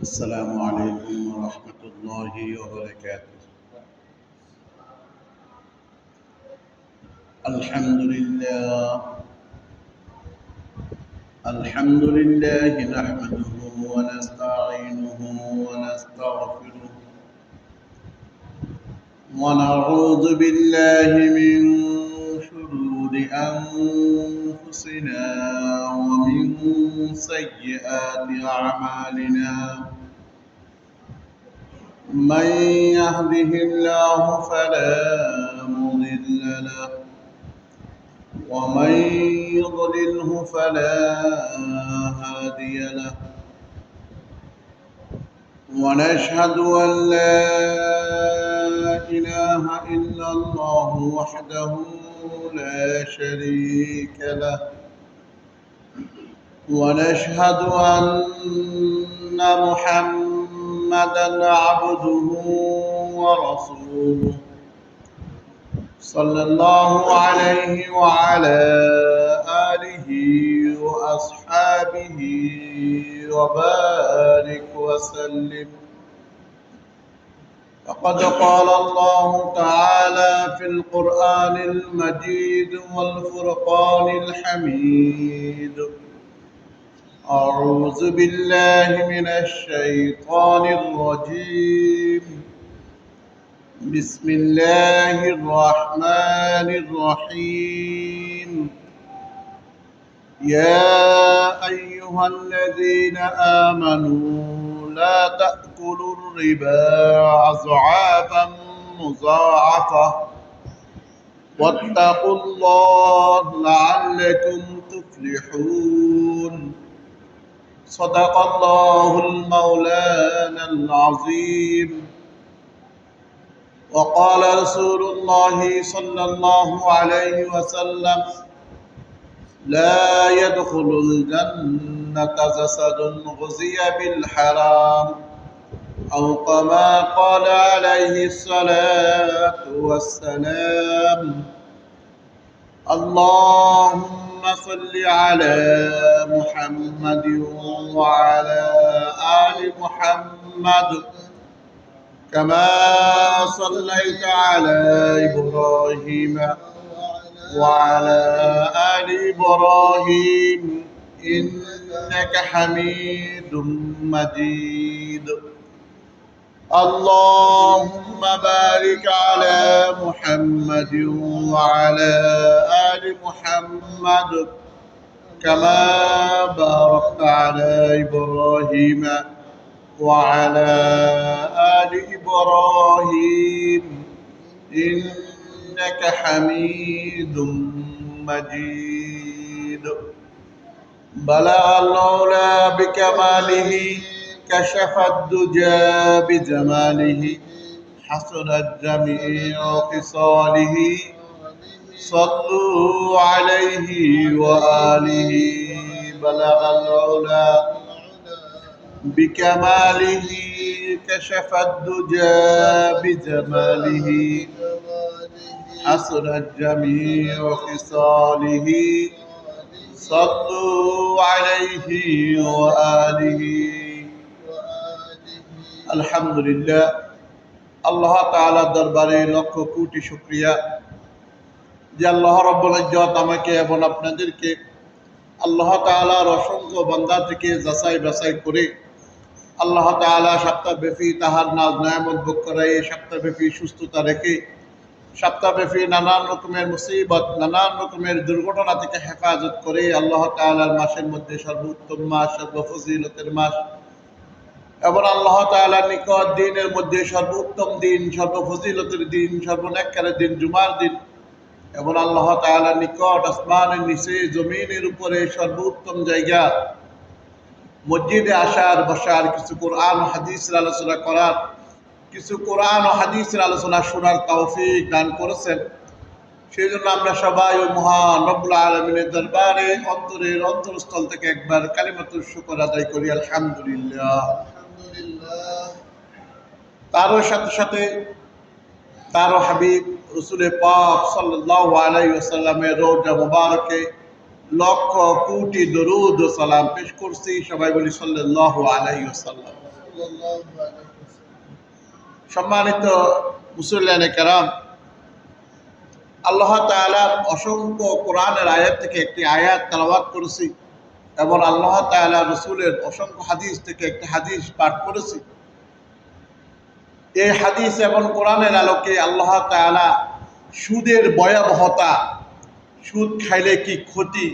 السلام عليكم ورحمة الله وبركاته. الحمد لله نحمده ونستعينه ونستغفره ونعوذ بالله من شرور أنفسنا ومن سيئات أعمالنا. من يهده الله فلا مضل له ومن يضلله فلا هادي له. ونشهد أن لا إله إلا الله وحده لا شريك له. ونشهد أن محمدًا عبده ورسوله صلى الله عليه وعلى آله وأصحابه وبارك وسلم. فقد قال الله تعالى في القرآن المجيد والفرقان الحميد: أعوذ بالله من الشيطان الرجيم. بسم الله الرحمن الرحيم. يا أيها الذين آمنوا لا تأكلوا الربا أضعافا مضاعفة واتقوا الله لعلكم تفلحون. صدق الله المولانا العظيم. وقال رسول الله صلى الله عليه وسلم: لا يدخل الجنة جسد غزي بالحرام، أو كما قال عليه الصلاة والسلام. اللهم صل على محمد وعلى آل محمد كما صليت على إبراهيم وعلى آل إبراهيم إنك حميد مجيد. اللهم بارك على محمد وعلى آل محمد كما باركت على إبراهيم وعلى آل إبراهيم إنك حميد مجيد. بلغ العلا بكماله، كشف الدجى بجماله، حسنت جميع خصاله. صلوا عليه وآله. بلغ العلا بكماله، كشف الدجى بجماله، حسنت جميع خصاله. صلوا عليه وآله. আলহামদুলিল্লাহ, আল্লাহ তাআলার দরবারে লক্ষ কোটি শুকরিয়া যে আল্লাহ রাব্বুল ইজ্জত আমাকে এবং আপনাদেরকে আল্লাহ তাআলার অসংখ্য বান্দা থেকে যাচাই বাছাই করে আল্লাহ তাআলা সপ্তাহব্যাপী তাহার নাজ নেয়ামত ভোগ করায়, সপ্তাহব্যাপী সুস্থতা রেখে, সপ্তাহব্যাপী নানান রকমের মুসিবত, নানান রকমের দুর্ঘটনা থেকে হেফাজত করে আল্লাহ তাআলার মাসের মধ্যে সর্বোত্তম মাস, সর্বফজিলতের মাস এবং আল্লাহ তাআলার নিকট দিনের মধ্যে সর্বোত্তম দিন, সর্বফজিলতের দিন, সর্বনেককারের দিন জুমার দিন এবং আল্লাহ তাআলার নিকট আসমানের নিচে জমিনের উপরে সর্বোত্তম জায়গা মসজিদে আসার, বসার, কিছু কোরআন ও হাদিসের আলোচনা করার, কিছু কোরআন ও হাদিসের আলোচনা শোনার তৌফিক দান করেছেন। সেই জন্য আমরা সবাই ওই মহান রব্বুল আলামিনের দরবারে অন্তরের অন্তরস্থল থেকে একবার কালিমাতুল শুকর আদায় করি, আলহামদুলিল্লাহ। তারও সাথে সাথে তারও হাবিব রসুল পাক সাল্লাল্লাহু আলাইহি ওয়াসাল্লামের রওজা মুবারকে লক্ষ কোটি দরুদ ও সালাম পেশ করছি। সবাই বলি সাল্লাল্লাহু আলাইহি ওয়াসাল্লাম। সম্মানিত মুসল্লিয়ানে কেরাম, আল্লাহ তাআলার অসংখ্য কোরআনের আয়াত থেকে একটি আয়াত তেলাওয়াত করেছি এবং আল্লাহ তাআলা রসুলের অসংখ্য হাদিস থেকে একটি হাদিস পাঠ করেছি। এই হাদিস এবং কোরআনের আলোকে আল্লাহ তাআলা সুদের ভয়াবহতা, সুদ খাইলে কি ক্ষতি,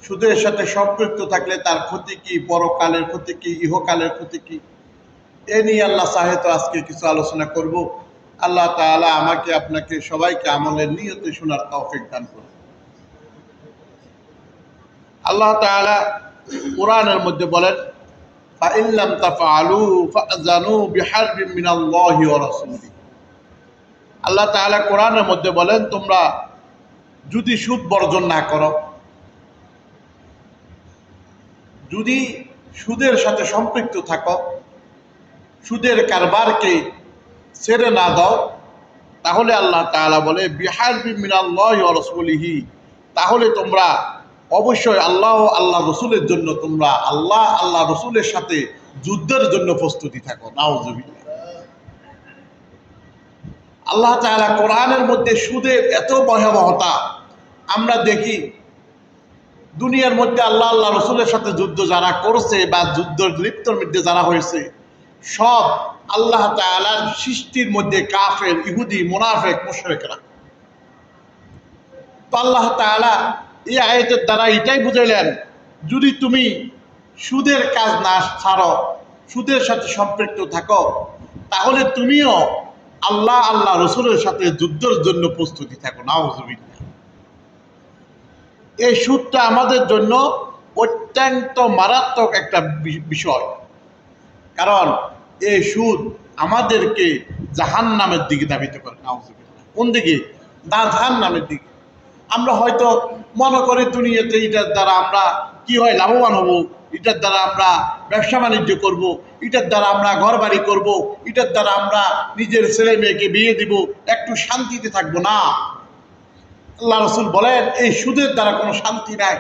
সুদের সাথে সম্পৃক্ত থাকলে তার ক্ষতি কি, পরকালের ক্ষতি কি, ইহকালের ক্ষতি কি, এ নিয়ে আল্লাহ সাহেব আজকে কিছু আলোচনা করব। আল্লাহ তাআলা আমাকে আপনাকে সবাইকে আমলের নিয়তে শোনার তৌফিক দান করুন। আল্লাহ তাআলা কোরআনের মধ্যে বলেন, فَإِن لَّمْ تَفْعَلُوا فَأْذَنُوا بِحَرْبٍ مِّنَ اللَّهِ وَرَسُولِهِ। আল্লাহ তাআলা কোরআনের মধ্যে বলেন, তোমরা যদি সুদ বর্জন না করো, যদি সুদের সাথে সম্পৃক্ত থাকো, সুদের কারবারকে ছেড়ে না দাও, তাহলে আল্লাহ তাআলা বলে বিহারবিন মিনাল্লাহি ওয়া রাসূলিহি, তাহলে তোমরা অবশ্যই আল্লাহ আল্লাহ রসুলের জন্য তোমরা আল্লাহ রসুলের সাথে যুদ্ধের জন্য প্রস্তুতি থাকো। নাউযুবিল্লাহ। আল্লাহ তাআলা কোরআনের মধ্যে সুদের এত ভয়াবহতা আমরা দেখি। দুনিয়ার মধ্যে আল্লাহ রসুলের সাথে যুদ্ধ যারা করছে বা যুদ্ধের লিপ্তর মধ্যে যারা হয়েছে, সব আল্লাহ তাআলার সৃষ্টির মধ্যে কাফের, ইহুদি, মুনাফিক, মুশরিকরা। তো আল্লাহ তাআলা এই আয়াতের দ্বারা এটাই বুঝাইলেন, যদি তুমি সুদের কাজ না ছাড়ো, সুদের সাথে সম্পৃক্ত থাকো, তাহলে তুমিও আল্লাহ রসুলের সাথে যুদ্ধের জন্য প্রস্তুতি থাকো। নাউযুবিল্লাহ। এই সুদটা আমাদের জন্য অত্যন্ত মারাত্মক একটা বিষয়, কারণ এই সুদ আমাদেরকে জাহান্নামের দিকে ধাবিত করে। নাউযুবিল্লাহ। কোন দিকে? না, জাহান্নামের দিকে। আমরা হয়তো মনে করি দুনিয়াতে এটার দ্বারা আমরা কি হয় লাভবান হব, এটার দ্বারা আমরা ব্যবসা বাণিজ্য করব, এটার দ্বারা আমরা ঘর বাড়ি করবো, এটার দ্বারা আমরা নিজের ছেলে মেয়েকে বিয়ে দিব, একটু শান্তিতে থাকবো। না, আল্লাহ রসুল বলেন এই সুদের দ্বারা কোনো শান্তি নাই।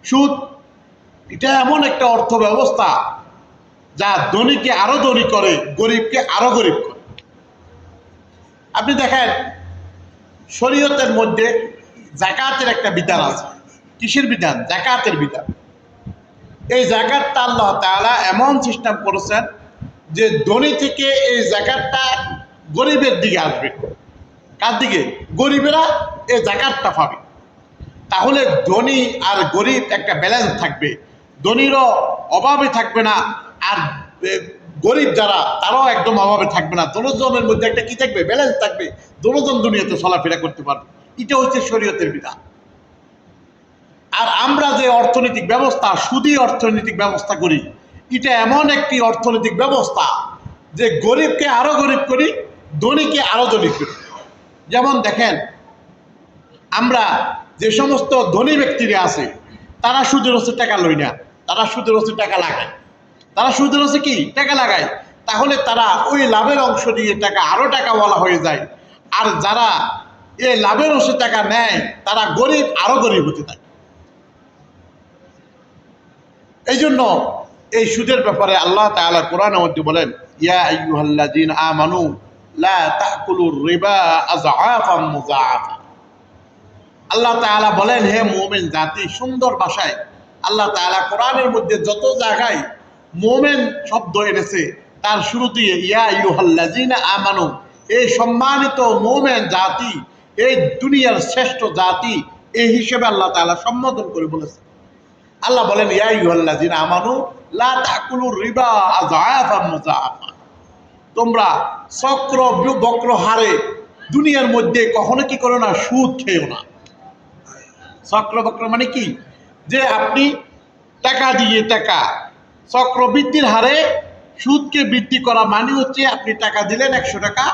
সুদ এটা এমন একটা অর্থ ব্যবস্থা যা ধনীকে আরো ধনী করে, গরিবকে আরো গরিব করে। আপনি দেখেন, শরীয়তের মধ্যে যাকাতের একটা বিধান আছে। কিসের বিধান? যাকাতের বিধান। এই যাকাতটা আল্লাহ তাআলা এমন সিস্টেম করেছেন যে ধনী থেকে এই যাকাতটা গরিবের দিকে আসবে। কার দিকে? গরিবেরা এই যাকাতটা পাবে। তাহলে ধনী আর গরিব একটা ব্যালেন্স থাকবে, ধনীরও অভাবে থাকবে না, আর গরিব যারা তারাও একদম অভাবে থাকবে না। দুজনের মধ্যে একটা কি থাকবে? ব্যালেন্স থাকবে। দুজন দুনিয়াতে চলাফেরা করতে পারবে। এটা হচ্ছে শরীয়তের বিধান। আর আমরা যে অর্থনৈতিক ব্যবস্থা, সুদী অর্থনৈতিক ব্যবস্থা করি, এটা এমন একটি অর্থনৈতিক ব্যবস্থা যে গরিবকে আরো গরিব করি, ধনীকে আরো ধনী করি। যেমন দেখেন, আমরা যে সমস্ত ধনী ব্যক্তিরা আছে, তারা সুদের হচ্ছে টাকা লই না, তারা সুদের হচ্ছে টাকা লাগায়। তারা সুদের হচ্ছে কি? টাকা লাগায়। তাহলে তারা ওই লাভের অংশ দিয়ে টাকা আরো টাকাওয়ালা হয়ে যায়। আর যারা এই লাভের অংশে টাকা নেয়, তারা গরিব আরো গরিব হতে থাকে। এই জন্য এই সুদের ব্যাপারে আল্লাহ তাআলা কোরআনের মধ্যে বলেন, ইয়া আইয়ুহাল্লাযীনা আমানু লা তাকুলুর রিবা আযআফাম মুযাআফা। আল্লাহ তাআলা বলেন, হে মুমিন জাতি, সুন্দর ভাষায় আল্লাহ তাআলা কোরআনের মধ্যে যত জায়গায় মুমিন শব্দ এনেছে, তার শুরুতে ইয়া আইয়ুহাল্লাযীনা আমানু, এই সম্মানিত মুমিন জাতি, এই দুনিয়ার শ্রেষ্ঠ জাতি, এই হিসেবে আল্লাহ তাআলা সম্বোধন করে বলেছে। আল্লাহ বলেন, ইয়া আইয়ুহাল্লাযীনা আমানু লা তাকুলুর রিবা আযআফাম মুযাআফা। তোমরা চক্র বক্র হারে দুনিয়ার মধ্যে কখনো কি করো না? সুদ খেও না। চক্রবক্র মানে কি? যে আপনি টাকা দিয়ে টাকা চক্রবৃদ্ধির হারে সুদকে বৃদ্ধি করা মানে হচ্ছে আপনি টাকা দিলেন 100 টাকা,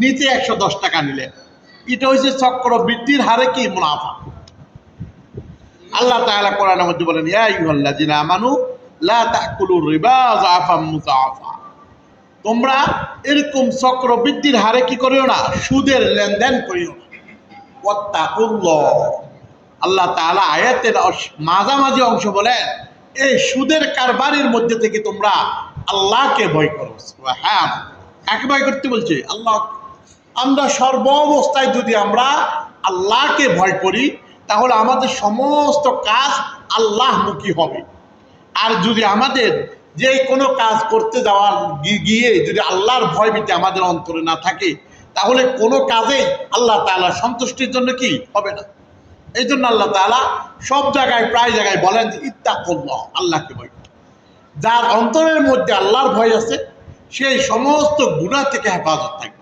নিচে 110 টাকা নিলেন। এটা হচ্ছে চক্রবৃদ্ধির হারে কি? মুনাফা। আল্লাহ তাআলা কোরআনের মধ্যে বলেন, ইয়া আইয়ুহাল্লাযীনা আমানু লা তাকুলুর রিবা আযআফাম মুযাআফা। তোমরা এরকম চক্রবৃদ্ধির হারে কি করিও না? সুদের লেনদেন করিও না। ওয়াত্তাকুল্লাহ, আল্লাহ তাআলা আয়াতের মাঝামাঝি অংশ বলেন, এই সুদের কারবারের মধ্যে থেকে তোমরা আল্লাহকে ভয় করো। হ্যাঁ, কাকে ভয় করতে বলছে? আল্লাহ। আমরা সর্ব অবস্থায় যদি আমরা আল্লাহকে ভয় করি তাহলে আমাদের সমস্ত কাজ আল্লাহমুখী হবে। আর যদি আমাদের যে কোনো কাজ করতে যাওয়ার গিয়ে যদি আল্লাহর ভয়ভীতি আমাদের অন্তরে না থাকে তাহলে কোনো কাজেই আল্লাহ তাআলা সন্তুষ্টির জন্য কি হবে না। এই জন্য আল্লাহ তাআলা সব জায়গায় প্রায় জায়গায় বলেন যে ইত্তাকুল্লাহ, আল্লাহকে ভয় করো। যার অন্তরের মধ্যে আল্লাহর ভয় আছে সেই সমস্ত গুনাহ থেকে হেফাজত থাকবে।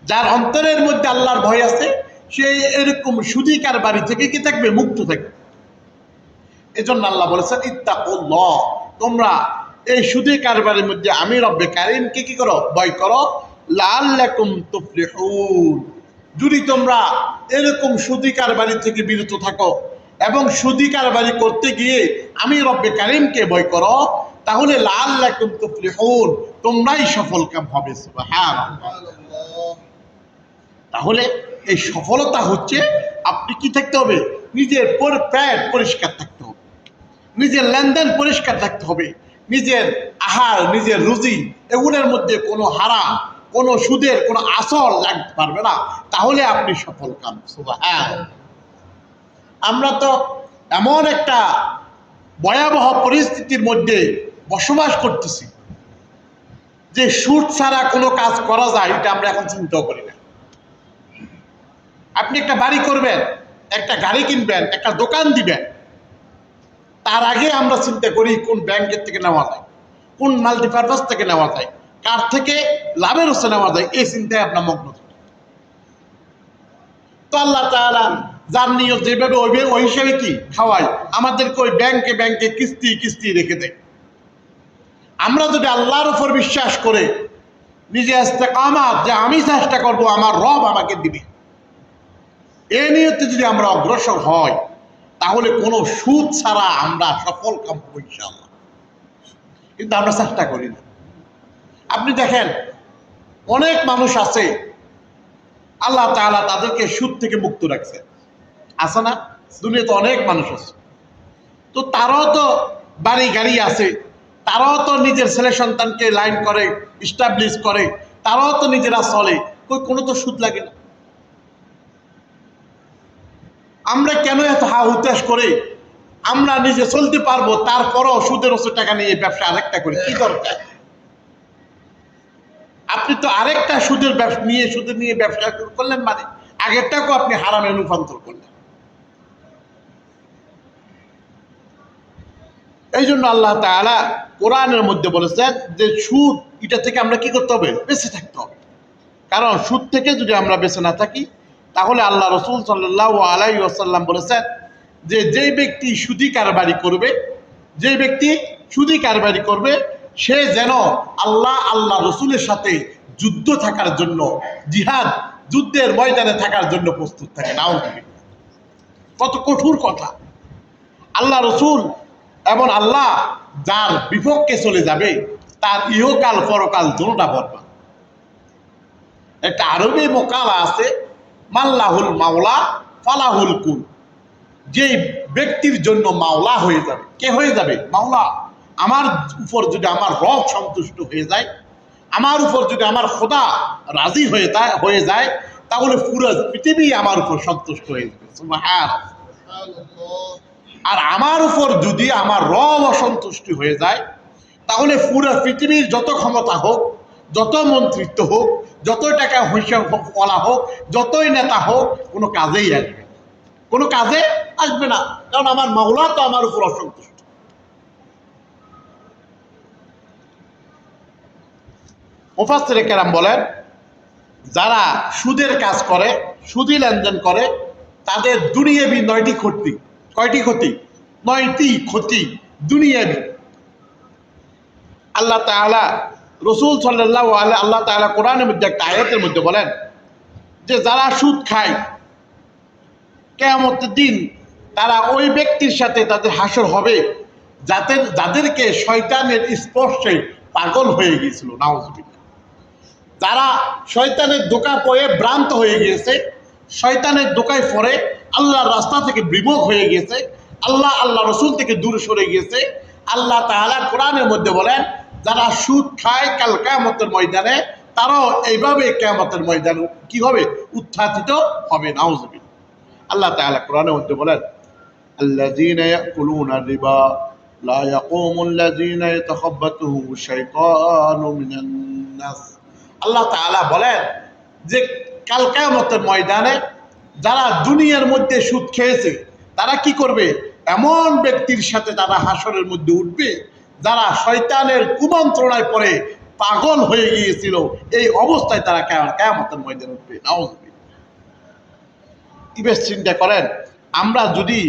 যার অন্তরের মধ্যে আল্লাহর ভয় আছে সেই এরকম সুদী কারবারি থেকে কি থাকবে? মুক্ত থাকবে। এজন্য আল্লাহ বলেছেন ইত্তাকুল্লাহ, তোমরা এই সুদী কারবারের মধ্যে আমি রব্বে কারীমকে কি করো? ভয় করো। লাআল্লাকুম তুফলিহুন, যদি তোমরা এরকম সুদী কারবারি থেকে বিরত থাকো এবং সুদী কারবারি করতে গিয়ে আমি রব্বে কারীমকে ভয় করো তাহলে লাআল্লাকুম তুফলিহুন, তোমরাই সফলকাম হবে। সুবহানাল্লাহ। তাহলে এই সফলতা হচ্ছে আপনি কি থাকতে হবে? নিজের পেট পরিষ্কার থাকতে হবে, নিজের লেনদেন পরিষ্কার থাকতে হবে, নিজের আহার, নিজের রুজি এগুলোর মধ্যে কোনো হারাম, কোনো সুদের কোনো আসল লাগতে পারবে না, তাহলে আপনি সফল কাম। সুবহানাল্লাহ। আমরা তো এমন একটা ভয়াবহ পরিস্থিতির মধ্যে বসবাস করতেছি যে সুদ ছাড়া কোনো কাজ করা যায় এটা আমরা এখন চিন্তাও করি না। আপনি একটা বাড়ি করবেন, একটা গাড়ি কিনবেন, একটা দোকান দিবেন, তার আগে আমরা চিন্তা করি কোন ব্যাংকের থেকে নেওয়া যায়, কোন মাল্টিপারপাস থেকে নেওয়া যায়, কার থেকে লাভের হচ্ছে নেওয়া যায়, এই চিন্তায় আপনার মগ্ন থাকে। তো আল্লাহ তাআলা যার নিয়ত যেভাবে ওই হিসাবে কি খাওয়ায়, আমাদেরকে ওই ব্যাংকে ব্যাংকে কিস্তি কিস্তি রেখে দেয়। আমরা যদি আল্লাহর উপর বিশ্বাস করে নিজে ইস্তেকামাত, যে আমি চেষ্টা করব আমার রব আমাকে দিবে, এই নিয়তে যদি আমরা অগ্রসর হই তাহলে কোনো সুদ ছাড়া আমরা সফল কাম হব ইনশাআল্লাহ। কিন্তু আমরা চেষ্টা করি না। আপনি দেখেন অনেক মানুষ আছে আল্লাহ তাআলা তাদেরকে সুদ থেকে মুক্ত রাখছে, আছে না? দুনিয়াতে অনেক মানুষ আছে, তো তারাও তো বাড়ি গাড়ি আছে, তারাও তো নিজের ছেলে সন্তানকে লাইন করে, ইস্টাবলিশ করে, তারাও তো নিজেরা চলে, কোনো তো সুদ লাগে না। আমরা কেন এত হা হুতাশ করে আমরা নিজে চলতে পারবো তারপরও সুদের ওষুধ টাকা নিয়ে ব্যবসা আরেকটা করি? কি দরকার? আপনি তো আরেকটা সুদের ব্যবসা নিয়ে ব্যবসা শুরু করলেন, মানে আগেরটাকেও আপনি হারামে রূপান্তর করলেন। এই জন্য আল্লাহ তাআলা কোরআনের মধ্যে বলেছেন যে সুদ, এটা থেকে আমরা কি করতে হবে? বেঁচে থাকতে হবে। কারণ সুদ থেকে যদি আমরা বেঁচে না থাকি তাহলে আল্লাহ রাসূল সাল্লাল্লাহু আলাইহি ওয়াসাল্লাম বলেছেন যে যেই ব্যক্তি সুদী কারবারি করবে, যে ব্যক্তি সুদী কারবারি করবে সে যেন আল্লাহ রসুলের সাথে যুদ্ধ থাকার জন্য, জিহাদ যুদ্ধের ময়দানে থাকার জন্য প্রস্তুত থাকে। নাউযুবিল্লাহ, কত কঠোর কথা! আল্লাহ রসুল এবং আল্লাহ যার বিপক্ষে চলে যাবে তার ইহকাল পরকাল দুটোটা বরবাদ। একটা আরবি মোকালা আছে, মাল্লাহুল মাওলা ফালাহুল কুল, যে ব্যক্তির জন্য মাওলা হয়ে যাবে। কে হয়ে যাবে? মাওলা। আমার উপর যদি আমার রব সন্তুষ্ট হয়ে যায়, আমার উপর যদি আমার খোদা রাজি হয়ে যায় তাহলে পুরো পৃথিবী আমার উপর সন্তুষ্ট হয়ে যাবে। সুবহানাল্লাহ। আর আমার উপর যদি আমার রব অসন্তুষ্টি হয়ে যায় তাহলে পুরো পৃথিবীর যত ক্ষমতা হোক, যত মন্ত্রিত্ব হোক, যত টাকা হিসাব বলা হোক, যতই নেতা হোক, কোনো কাজেই আসবে, কোনো কাজে আসবে না। কারণ আমার মাওলা তো আমার উপর অসন্তুষ্ট। মুফাসসিরে কেরাম বলেন যারা সুদের কাজ করে, সুদী লেনদেন করে, তাদের দুনিয়াবি 9টি ক্ষতি। কয়টি ক্ষতি? 9টি ক্ষতি দুনিয়াবি। আল্লাহ তাআলা রাসূল সাল্লাল্লাহু আলাইহি আল্লাহ তাআলা কোরআনের মধ্যে একটা আয়াতের মধ্যে বলেন যে যারা সুদ খায় কিয়ামতের দিন তারা ওই ব্যক্তির সাথে তাদের হাসর হবে যাদেরকে শয়তানের স্পর্শে পাগল হয়ে গিয়েছিল। নাউযুবিল্লাহ। যারা শয়তানের ধোঁকা পড়ে ভ্রান্ত হয়ে গিয়েছে, শয়তানের ধোঁকায় পড়ে আল্লাহর রাস্তা থেকে বিমুখ হয়ে গেছে, আল্লাহ রসুল থেকে দূরে সরে গেছে। আল্লাহ তাআলা কোরআনের মধ্যে বলেন, যারা সুদ খায় কাল কিয়ামতের ময়দানে তারাও এইভাবে কিয়ামতের ময়দানে কি হবে? উত্থাপিত হবে। নাউজুবিল্লাহ। আল্লাহ তাআলা কোরআনের মধ্যে বলেন, আল্লাযীনা ইয়াকুলুনা রিবা লা ইয়াকুমুল্লাযীনা ইয়াতাখাব্বাতুহু শাইতানু মিনান নাস। আল্লাহ তাআলা বলেন যে কাল কিয়ামতের ময়দানে যারা দুনিয়ার মধ্যে সুদ খেয়েছে তারা কি করবে? এমন ব্যক্তির সাথে তারা হাসরের মধ্যে উঠবে যারা শয়তানের কুমন্ত্রণায় পড়ে পাগল হয়ে গিয়েছিল, এই অবস্থায় তারা কিয়ামতের ময়দানে উঠবে। নাউজুবিল্লাহ। ইবেশ চিন্তা করেন, আমরা যদি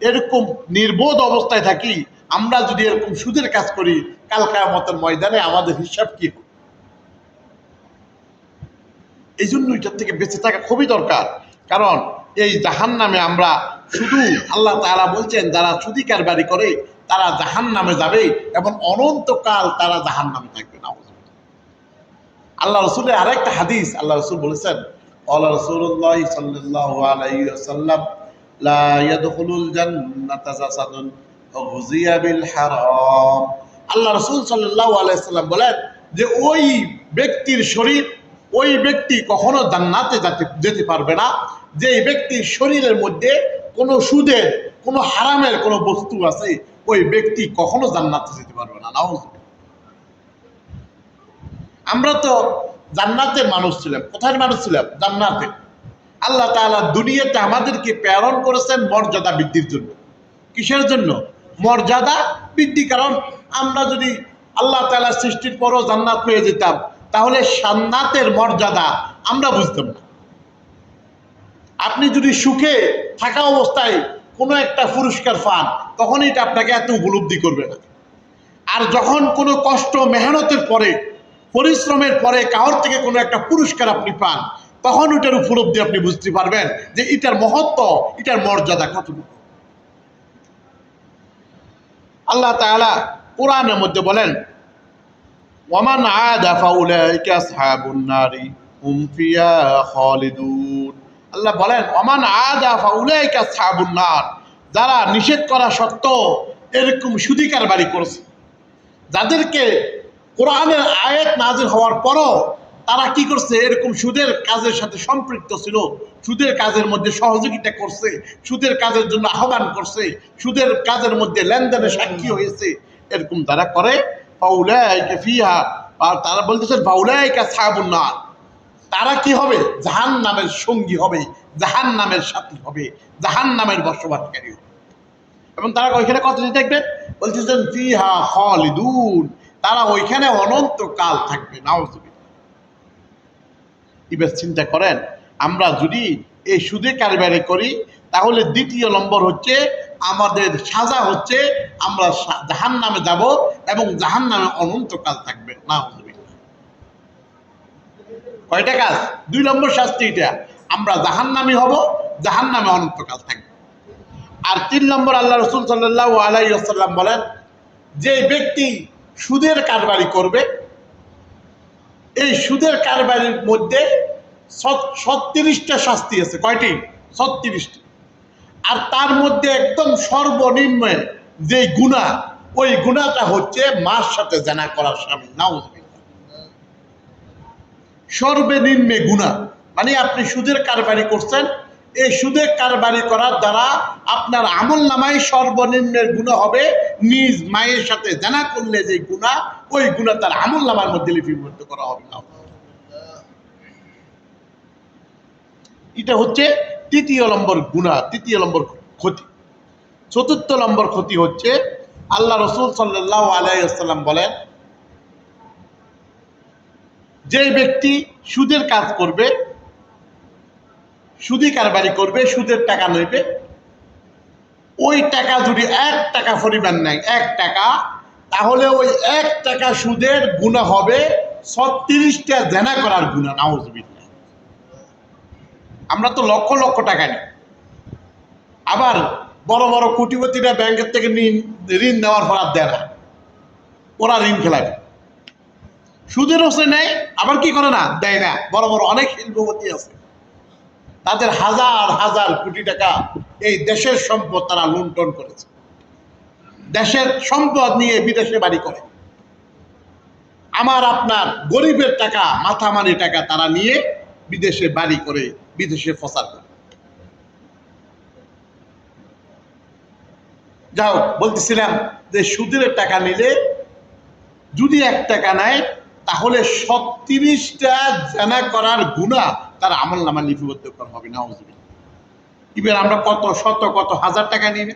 এরকম নির্বোধ অবস্থায় থাকি, আমরা যদি এরকম সুদের কাজ করি, কাল কিয়ামতের ময়দানে আমাদের হিসাব কি হবে? এই জন্য এটার থেকে বেঁচে থাকা খুবই দরকার। কারণ এই জাহান্নামে আমরা শুধু, আল্লাহ তাআলা বলছেন যারা সুদি কারবারি করে তারা জাহান্নামে যাবে এবং অনন্তকাল তারা জাহান্নামে থাকবে না। আল্লাহ রসুলের আরেকটা হাদিস, আল্লাহ রসুল বলেছেন, ক্বালা রাসূলুল্লাহ সাল্লাল্লাহু আলাইহি ওয়াসাল্লাম লা ইয়াদখুলুল জান্নাতা জাসাদুন গুযিয়া বিল হারাম। আল্লাহ রসুল সাল্লাল্লাহু আলাইহি ওয়াসাল্লাম বলেন যে ওই ব্যক্তির শরীর, ওই ব্যক্তি কখনো জান্নাতে যেতে পারবে না যে ব্যক্তির শরীরের মধ্যে কোনো সুদের, কোনো হারামের কোনো বস্তু আছে, ওই ব্যক্তি কখনো জান্নাতে যেতে পারবে না। নাউজুবিল্লাহ। আমরা তো জান্নাতের মানুষ ছিলাম। কোথায় মানুষ ছিলাম? জান্নাতে। আল্লাহ তাআলা দুনিয়াতে আমাদেরকে প্রেরণ করেছেন মর্যাদা বৃদ্ধির জন্য। কিসের জন্য? মর্যাদা বৃদ্ধি। কারণ আমরা যদি আল্লাহ তাআলা সৃষ্টির পরও জান্নাত পেয়ে যেতাম তাহলে জান্নাতের মর্যাদা আমরা বুঝতাম না। আপনি যদি সুখে থাকা অবস্থায় কোনো একটা পুরস্কার পান তখন এটা আপনাকে এত উপলব্ধি করবে না। আর যখন কোনো কষ্ট মেহনতের পরে, পরিশ্রমের পরে কারোর থেকে কোনো একটা পুরস্কার আপনি পান, তখন ওটার উপলব্ধি আপনি বুঝতে পারবেন যে এটার মহত্ব, এটার মর্যাদা কতটুকু। আল্লাহ তাআলা কোরআনের মধ্যে বলেন, ওয়ামান আদা ফাউলাইকা আসহাবুন নারি হুম ফিহা খালিদুন। আল্লাহ বলেন, ওয়ামান আদা ফাউলাইকা আসহাবুন নার, যারা নিষেধ করা সত্ত্বেও এরকম সুদি কারবারি করেছে, যাদেরকে কোরআনের আয়াত নাযিল হওয়ার পরও তারা কি করছে? এরকম সুদের কাজের সাথে সম্পৃক্ত ছিল, সুদের কাজের মধ্যে সহযোগিতা করছে, সুদের কাজের জন্য আহ্বান করছে, সুদের কাজের মধ্যে লেনদেনে সাক্ষী হয়েছে, এরকম তারা করে ফাউলাইকা ফিহা, আর তারা বলতেছেন ফাউলাইকা আসহাবুন নার, তারা কি হবে? জাহান্নামের সঙ্গী হবে, জাহান্নামের সাথী হবে, জাহান্নামের বসবাসকারী হবে। এবং তারা ওইখানে কতদিন থাকবে? বলতেছেন ফিহা খালিদুন, তারা ওইখানে অনন্তকাল থাকবে। নাউজুবিল্লাহ। এবার চিন্তা করেন, আমরা যদি এই সুদে কারবারি করি তাহলে দ্বিতীয় নম্বর হচ্ছে আমাদের সাজা হচ্ছে আমরা জাহান্নামে যাব এবং জাহান্নামে অনন্তকাল থাকবে। নাউজুবিল্লাহ। কয়টা কাজ? 2 নম্বর শাস্তি এটা, আমরা জাহান্নামী হব, জাহান্নামে অনন্তকাল থাকবে। আর 3 নম্বর আল্লাহ রসুল সাল্লাল্লাহু আলাইহি ওয়াসাল্লাম বলেন, যে ব্যক্তি সুদের কারবারি করবে, এই সুদের কারবারির মধ্যে 36টা শাস্তি আছে। কয়টি? 36টি। আর তার মধ্যে একদম সর্বনিম্ন যে গুনাহ, ওই গুনাহটা হচ্ছে মার সাথে জানা করার শামিল। নাউজুবিল্লাহ। সর্বনিম্ন গুনাহ মানে আপনি সুদের কারবারি করছেন, এই সুদের কারবারি করার দ্বারা আপনার আমলনামায় সর্বনিম্নের গুনাহ হবে নিজ মায়ের সাথে জানা করলে যে গুনাহ, ওই গুনাহ তার আমলনামার মধ্যে লিপিবদ্ধ করা হবে না। এটা হচ্ছে 3য় নম্বর গুনাহ, 3য় নম্বর ক্ষতি। 4র্থ নম্বর ক্ষতি হচ্ছে আল্লাহ রসুল সাল্লাল্লাহু আলাইহি ওয়াসাল্লাম বলেন, যে ব্যক্তি সুদের কাজ করবে, সুদি কারবারি করবে, সুদের টাকা নেবে, ওই টাকা যদি 1 টাকা পরিমাণ নেয়, 1 টাকা, তাহলে ওই 1 টাকা সুদের গুনাহ হবে 36টা জেনা করার গুনাহ। নাউজুবিল্লাহ। আমরা তো লক্ষ লক্ষ টাকা নিই, আবার বড় বড় কোটিপতিরা ব্যাংকের থেকে ঋণ নেওয়ার পর আর দেয় না, ওরা ঋণ খেলাবে। সুদের ওসে নেয়, আবার কি করে না? দেয় না। বড় বড় অনেক শিল্পপতি আছে তাদের হাজার হাজার কোটি টাকা এই দেশের সম্পদ তারা লুণ্ঠন করেছে। দেশের সম্পদ নিয়ে বিদেশে বাড়ি করে, আমার আপনার গরিবের টাকা, মাথামারি টাকা তারা নিয়ে বিদেশে বাড়ি করে, বিদেশে প্রচার করে। যাও, বলতেছিলাম যে সুদের টাকা নিলে যদি 1 টাকা নেয় তাহলে 36টা জানা করার গুনাহ তার আমল নামা লিপিবদ্ধ করা হবে না। এবার আমরা কত শত কত হাজার টাকা নিয়ে,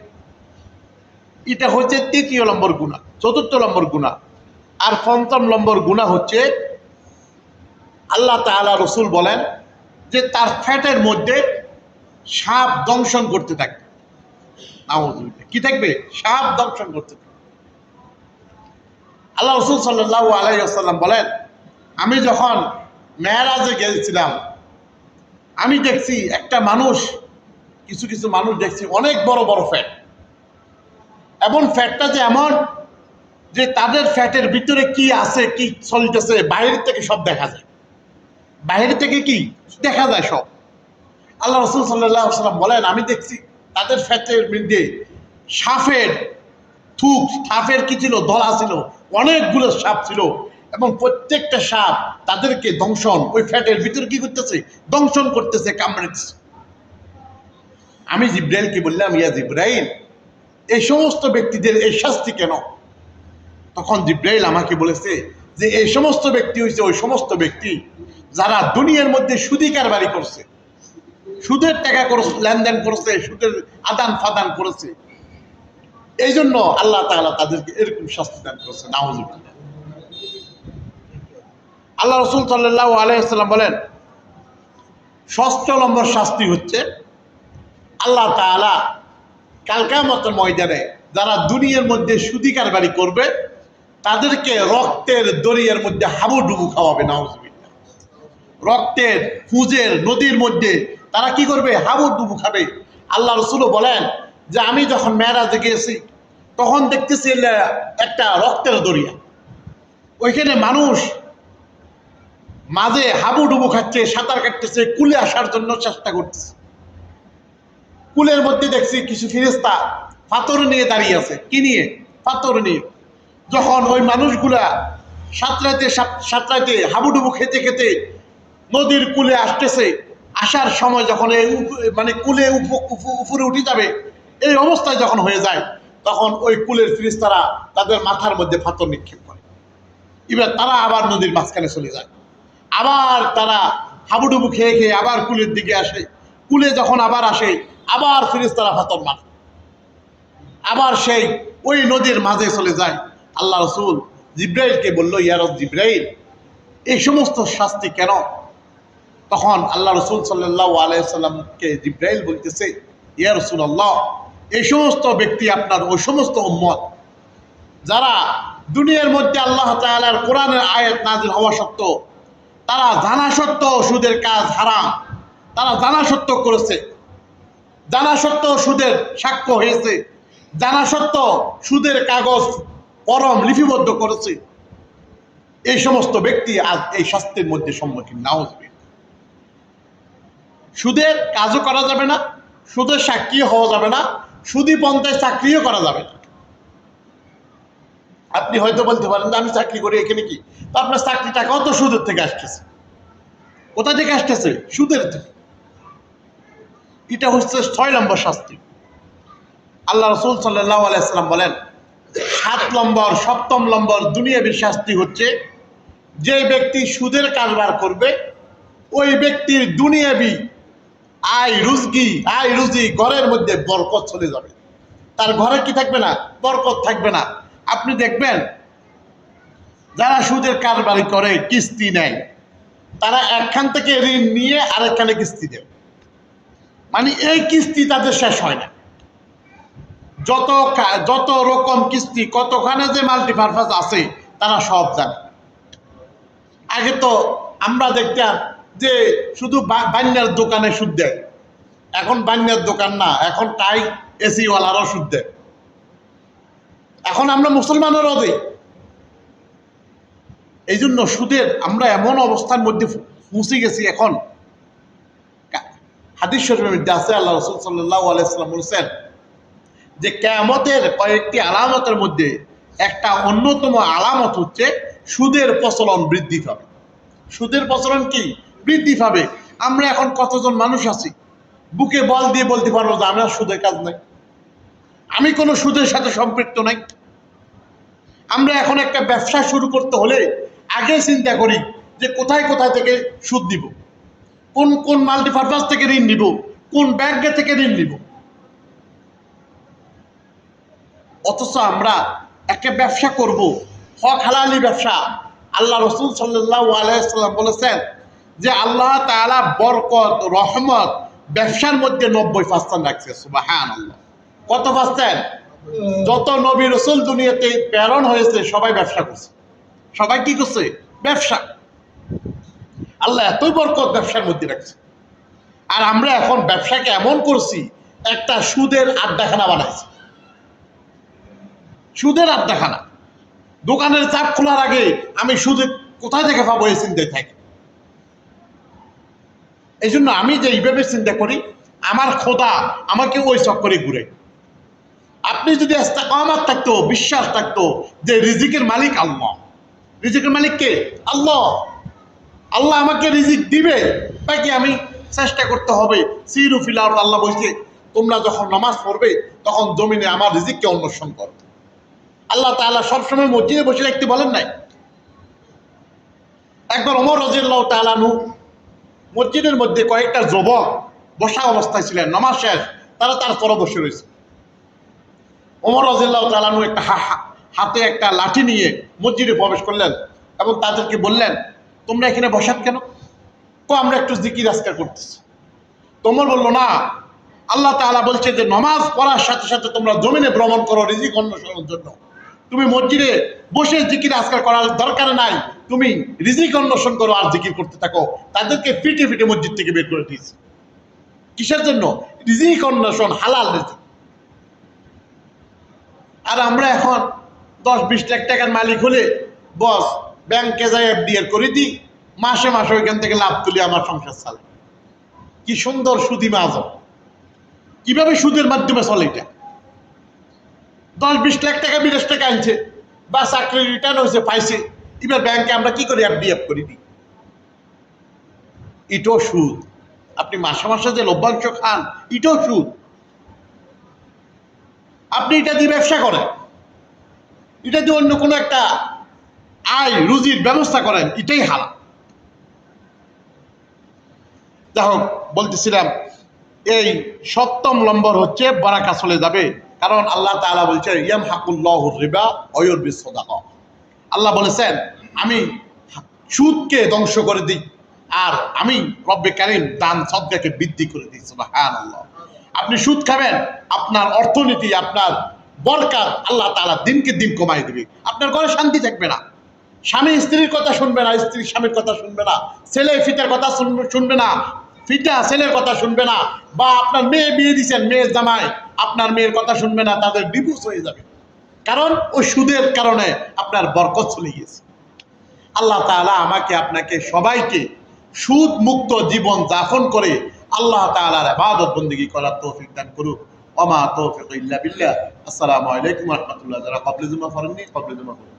এটা হচ্ছে 3য় নম্বর গুনাহ। 4র্থ নম্বর গুনাহ আর 5ম নম্বর গুনাহ হচ্ছে আল্লাহ তাআলা রাসূল বলেন যে তার ফ্যাটের মধ্যে সাপ দংশন করতে থাকবে। নাউযুবিল্লাহ, কি থাকবে? সাপ দংশন করতে থাকবে। আল্লাহ রাসূল সাল্লাল্লাহু আলাইহি ওয়াসাল্লাম বলেন, আমি যখন মেরাজে গেছিলাম আমি দেখছি একটা মানুষ, কিছু কিছু মানুষ দেখছি অনেক বড় বড় ফ্যাট, এমন ফ্যাটটা যে এমন যে তাদের ফ্যাটের ভিতরে কি আছে কি চলতেছে বাইরে থেকে সব দেখা যায়, বাইরে থেকে কি দেখা যায় সব। আল্লাহ রাসূল সাল্লাল্লাহু আলাইহি ওয়াসাল্লাম বলেন, আমি দেখছি তাদের ফ্যাটের মধ্যে সাপের থুক, সাপের কি ছিল, দলা ছিল, অনেকগুলো সাপ ছিল এবং প্রত্যেকটা সাপ তাদেরকে দংশন, ওই ফ্যাটের ভিতরে কি করতেছে, দংশন করতেছে, কামড়াচ্ছে। আমি জিব্রাইলকে বললাম, ইয়া জিব্রাইল, এই সমস্ত ব্যক্তিদের এই শাস্তি কেন? তখন জিব্রাইল আমাকে বলেছে যে এই সমস্ত ব্যক্তি হয়েছে ওই সমস্ত ব্যক্তি যারা দুনিয়ার মধ্যে সুদি কারবারি করছে, সুদের টাকা লেনদেন করেছে, সুদের আদান ফাদান করেছে, এই জন্য আল্লাহ তাআলা তাদেরকে এরকম শাস্তি দান করেছে। নাউযুবিল্লাহ। আল্লাহ রাসূল সাল্লাল্লাহু আলাইহি ওয়াসাল্লাম বলেন, 6ষ্ঠ নম্বর শাস্তি হচ্ছে আল্লাহ তাআলা কাল কিয়ামতের ময়দানে যারা দুনিয়ার মধ্যে সুদি কারবারি করবে তাদেরকে রক্তের দরিয়ার মধ্যে হাবুডুবু খাওয়াবে। নাউযুবিল্লাহ। রক্তের ফুজের নদীর মধ্যে তারা কি করবে? হাবুডুবু খাবে। আল্লাহ রাসূল বলেন যে আমি যখন মেরাজে গিয়েছি তখন দেখতেছি একটা রক্তের দরিয়া, ওইখানে মানুষ মাঝে হাবুডুবু খাচ্ছে, সাঁতার কাটতেছে, কুলে আসার জন্য চেষ্টা করতেছে। কুলের মধ্যে দেখছি কিছু ফেরেশতা পাথর নিয়ে দাঁড়িয়ে আছে। কি নিয়ে? পাথর নিয়ে। যখন ওই মানুষগুলা সাঁতরাইতে হাবুডুবু খেতে খেতে নদীর কুলে আসতেছে, আসার সময় যখন মানে কুলে উপরে উঠে যাবে, এই অবস্থায় যখন হয়ে যায় তখন ওই কুলের ফেরেশতারা তাদের মাথার মধ্যে পাথর নিক্ষেপ করে। এবার তারা আবার নদীর মাঝখানে চলে যায়, আবার তারা হাবুডুবু খেয়ে খেয়ে আবার কুলের দিকে আসে। কুলে যখন আবার আসে আবার ফেরেশতারা পাথর মারে, আবার সেই ওই নদীর মাঝে চলে যায়। আল্লাহ রাসূল জিব্রাইলকে বলল, ইয়া জিব্রাইল, এই সমস্ত শাস্তি কেন? তখন আল্লাহ রাসূল সাল্লাল্লাহু আলাইহি ওয়াসাল্লামকে জিব্রাইল বলতেছে, ইয়া রাসূলুল্লাহ, এই সমস্ত ব্যক্তি আপনার ওই সমস্ত উম্মত যারা দুনিয়ার মধ্যে আল্লাহ তাআলার কোরআনের আয়াত নাযিল হওয়া সত্ত্বেও তারা জানা সত্ত্বেও সুদের কাজ হারাম, তারা জানা সত্ত্বেও করেছে, জানা সত্ত্বেও সুদের সাক্ষ্য হয়েছে, জানা সত্ত্বেও সুদের কাগজ পরম লিপিবদ্ধ করেছে, এই সমস্ত ব্যক্তি আজ এই শাস্তির মধ্যে সম্মুখীন। নাউযুবিল্লাহ। সুদের কাজও করা যাবে না, সুদের সাক্ষী হওয়া যাবে না, সুদী পন্থায় চাকরিও করা যাবে না। আপনি হয়তো বলতে পারেন যে আমি চাকরি করি, এখানে কি? তো আপনার চাকরি টাকাও তো সুদের থেকে আসতেছে। কোথা থেকে আসতেছে? সুদের থেকে। এটা হচ্ছে 6 নম্বর শাস্তি। আল্লাহ রাসূল সাল্লাল্লাহু আলাইহি ওয়াসাল্লাম বলেন, 7 নম্বর 7ম নম্বর দুনিয়াবী শাস্তি হচ্ছে যে ব্যক্তি সুদের কারবার করবে ওই ব্যক্তির দুনিয়াবী আয় রুজি ঘরের মধ্যে বরকত চলে যাবে, তার ঘরে কি থাকবে না? বরকত থাকবে না। আপনি দেখবেন যারা সুদের কারবারি করে, কিস্তি নেয়, তারা একখান থেকে ঋণ নিয়ে আরেকখানে কিস্তি দেয়, মানে এই কিস্তি তাদের শেষ হয় না। যত রকম কিস্তি, কতখানে যে মাল্টিপারপাস আছে তারা সব জানে। আগে তো আমরা দেখতাম যে শুধু বান্যার দোকানে সুদ দেয়, এখন বান্যার দোকান না, এখন টাই এসিওয়ালারও সুদ দেয়। এখন আমরা মুসলমানেরও দিই। এই জন্য সুদের আমরা এমন অবস্থার মধ্যে পৌঁছে গেছি, এখন হাদিস শরীফের মধ্যে আছে, আল্লাহ রাসূল সাল্লাল্লাহু আলাইহি ওয়াসাল্লাম বলেছেন যে কিয়ামতের কয়েকটি আলামতের মধ্যে একটা অন্যতম আলামত হচ্ছে সুদের প্রচলন বৃদ্ধি পাবে। সুদের প্রচলন কি? বৃদ্ধি পাবে। আমরা এখন কতজন মানুষ আছি বুকে বল দিয়ে বলতে পারবো যে আমরা সুদের কাজ নাই, আমি কোনো সুদের সাথে সম্পৃক্ত নাই। আমরা এখন একটা ব্যবসা শুরু করতে হলে আগে চিন্তা করি যে কোথায় কোথায় থেকে সুদ দিব, কোন কোন মাল্টিপারপাস থেকে ঋণ নিব, কোন ব্যাংকে থেকে ঋণ নিব। অথচ আমরা একটা ব্যবসা করব, হক হালালি ব্যবসা। আল্লাহ রাসূল সাল্লাল্লাহু আলাইহি ওয়াসাল্লাম বলেছেন যে আল্লাহ তাআলা বরকত রহমত ব্যবসার মধ্যে 90% রাখছে। সুবহানাল্লাহ। কত পার্সেন্ট? যত নবী রাসূল দুনিয়াতে প্রেরণ হয়েছে সবাই ব্যবসা করছে। সবাই কি করছে? ব্যবসা। আল্লাহ এতই বরকত ব্যবসার মধ্যে রাখছে। আর আমরা এখন ব্যবসাকে এমন করছি একটা সুদের আড্ডাখানা বানাইছি। সুদের আড্ডাখানা। দোকানের চাপ খোলার আগে আমি সুদে কোথায় থেকে পাবো এই চিন্তায় থাকি। এই জন্য আমি যে এইভাবে চিন্তা করি, আমার খোদা আমাকে ওই চক্করে ঘুরে। আপনি যদি ইস্তেকামাত থাকতো, বিশ্বাস থাকতো যে রিজিকের মালিক আল্লাহ, রিজিকের মালিক কে? আল্লাহ। আল্লাহ আমাকে রিজিক দিবে, তাকে আমি চেষ্টা করতে হবে। সিরু ফিল আরদ, আল্লাহ বলছে তোমরা যখন নামাজ পড়বে তখন জমিনে আমার রিজিককে অন্বেষণ করো। আল্লাহ তাআলা সবসময় মসজিদে বসে রাখতে বলেন নাই। একবার ওমর রাদিয়াল্লাহু তাআলা আনহু মসজিদের মধ্যে কয়েকটা যুবক বসা অবস্থায় ছিলেন, নামাজ শেষ, তারা তার তরে বসে রয়েছে। ওমর রাদিয়াল্লাহু তাআলা আনহু একটা হাতে একটা লাঠি নিয়ে মসজিদে প্রবেশ করলেন এবং তাদেরকে বললেন তোমরা এখানে বসাত কেন? আমরা একটু জিকির আজকার করতেছি। তোমর বলল না, আল্লাহ তাআলা বলছে যে নামাজ পড়ার সাথে সাথে তোমরা জমিনে ভ্রমণ করো রিজিক অন্বেষণের জন্য। তুমি মসজিদে বসে জিকির আজকার করার দরকার নাই, তুমি রিজিক অন্বেষণ করো আর জিকির করতে থাকো। তাদেরকে পিটে পিটে মসজিদ থেকে বের করে দিয়েছে। কিসের জন্য? রিজিক অন্বেষণ, হালাল রিজিক। আর আমরা এখন 10-20 লাখ টাকার মালিক হলে বস ব্যাংকে যাই এফডিআর করে দিই, মাসে মাসে ওইখান থেকে লাভ তুলি, আমার সংসার চালে। কি সুন্দর সুদি মাঝ! কিভাবে সুদের মাধ্যমে চলে এটা? 10-20 লাখ টাকা বিদেশ টাকা আনছে বা চাকরি রিটার্ন হয়েছে পাইছে, এবার ব্যাংকে আমরা কি করি? এফডিএফ করে দিই। এটাও সুদ। আপনি মাসে মাসে যে লভ্যাংশ খান এটাও সুদ। আপনি এটা দিয়ে ব্যবসা করেন, এটা দিয়ে অন্য কোনো একটা আয় রুজির ব্যবস্থা করেন, এটাই হারাম। যাই হোক, বলতেছিলাম এই 7ম নম্বর হচ্ছে বারাকা চলে যাবে। কারণ আল্লাহ তাআলা বলছে ইয়ামহাকুল্লাহুর রিবা ওয়া ইউরবিস সাদাকা। আল্লাহ বলেছেন আমি সুদকে ধ্বংস করে দিই আর আমি রব্বে কারীম দান সদকাকে বৃদ্ধি করে দিই। সুবহানাল্লাহ। আপনি সুদ খাবেন, আপনার অর্থনীতি, আপনার বরকত আল্লাহ তাআলা দিনকে দিন কমাই দিবে। আপনার ঘরে শান্তি থাকবে না। স্বামী স্ত্রীর কথা শুনবে না, স্ত্রী স্বামীর কথা শুনবে না, ছেলে ফিতার কথা শুনবে না, ফিতা ছেলের কথা শুনবে না, বা আপনার মেয়ে বিয়ে দিচ্ছেন, মেয়ের জামাই আপনার মেয়ের কথা শুনবে না, তাদের ডিভোর্স হয়ে যাবে। কারণ ওই সুদের কারণে আপনার বরকত চলে গেছে। আল্লাহ তাআলা আমাকে আপনাকে সবাইকে সুদ মুক্ত জীবন যাপন করে আল্লাহ তাআলার ইবাদত বন্দেগী করার তৌফিক দান করুক। ওয়া মা তৌফিক ইল্লা বিল্লাহ। আসসালামু আলাইকুম ওয়া রাহমাতুল্লাহ। যারা ক্বাবলে জুমা পড়েননি ক্বাবলে জুমা পড়ুন।